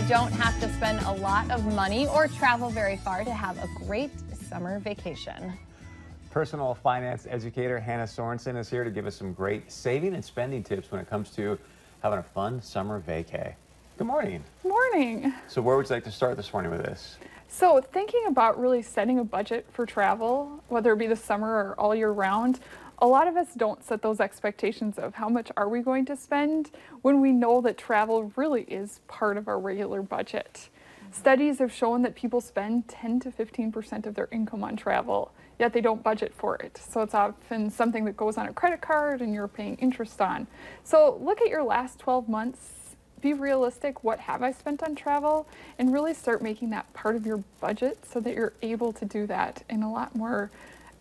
don't have to spend a lot of money or travel very far to have a great summer vacation. Personal finance educator Hannah Sorensen is here to give us some great saving and spending tips when it comes to having a fun summer vacay. Good morning. Morning. So where would you like to start this morning with this? So thinking about really setting a budget for travel, whether it be the summer or all year round, a lot of us don't set those expectations of how much are we going to spend when we know that travel really is part of our regular budget. Studies have shown that people spend 10 to 15% of their income on travel, yet they don't budget for it. So it's often something that goes on a credit card and you're paying interest on. So look at your last 12 months, be realistic, what have I spent on travel, and really start making that part of your budget so that you're able to do that in a lot more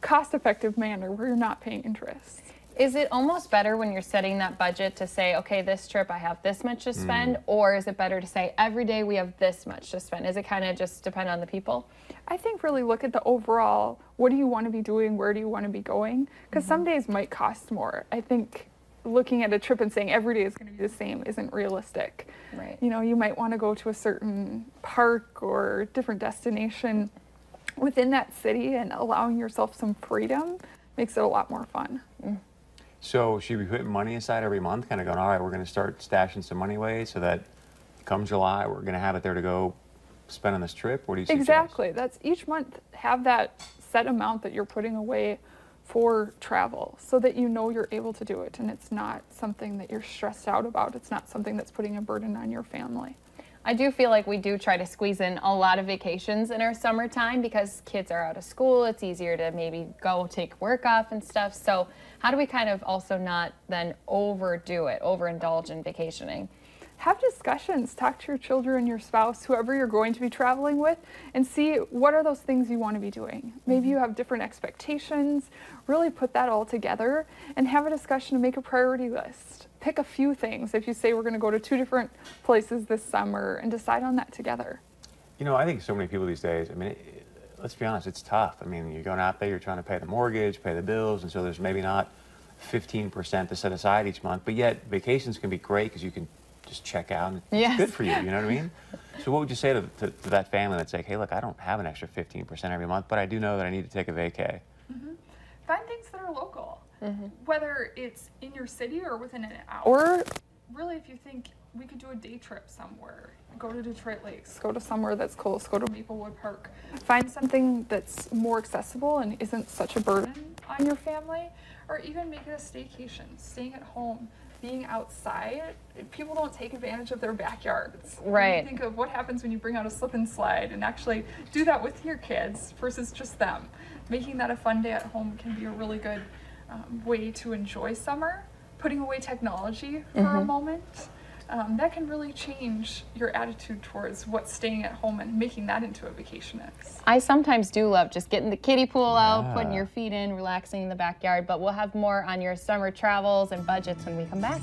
cost-effective manner where you're not paying interest. Is it almost better when you're setting that budget to say, okay, this trip I have this much to spend, or is it better to say every day we have this much to spend? Is it kind of just depend on the people? I think really look at the overall, what do you want to be doing, where do you want to be going? Because some days might cost more. I think looking at a trip and saying every day is going to be the same isn't realistic. Right. You know, you might want to go to a certain park or different destination within that city, and allowing yourself some freedom makes it a lot more fun. So should we put money aside every month, kind of going, all right, we're going to start stashing some money away so that come July, we're going to have it there to go spend on this trip? What do you suggest? Exactly. That's each month, have that set amount that you're putting away for travel so that you know you're able to do it and it's not something that you're stressed out about. It's not something that's putting a burden on your family. I do feel like we do try to squeeze in a lot of vacations in our summertime because kids are out of school. It's easier to maybe go take work off and stuff. So how do we kind of also not then overdo it, overindulge in vacationing? Have discussions, talk to your children, your spouse, whoever you're going to be traveling with, and see what are those things you want to be doing. Maybe you have different expectations. Really put that all together and have a discussion and make a priority list. Pick a few things. If you say we're going to go to 2 different places this summer, and decide on that together. You know, I think so many people these days, I mean, let's be honest, it's tough. I mean, you're going out there, you're trying to pay the mortgage, pay the bills, and so there's maybe not 15% to set aside each month, but yet vacations can be great because you can just check out and it's good for you, you know what I mean? So what would you say to that family that's like, hey, look, I don't have an extra 15% every month, but I do know that I need to take a vacay? Find things that are local, whether it's in your city or within an hour. Or really, if you think we could do a day trip somewhere, go to Detroit Lakes, go to somewhere that's close, go to Maplewood Park. Find something that's more accessible and isn't such a burden on your family, or even make it a staycation, staying at home. Being outside, people don't take advantage of their backyards. Right. Think of what happens when you bring out a slip and slide and actually do that with your kids versus just them. Making that a fun day at home can be a really good way to enjoy summer. Putting away technology for a moment, that can really change your attitude towards what staying at home and making that into a vacation is. I sometimes do love just getting the kiddie pool out, putting your feet in, relaxing in the backyard, but we'll have more on your summer travels and budgets when we come back.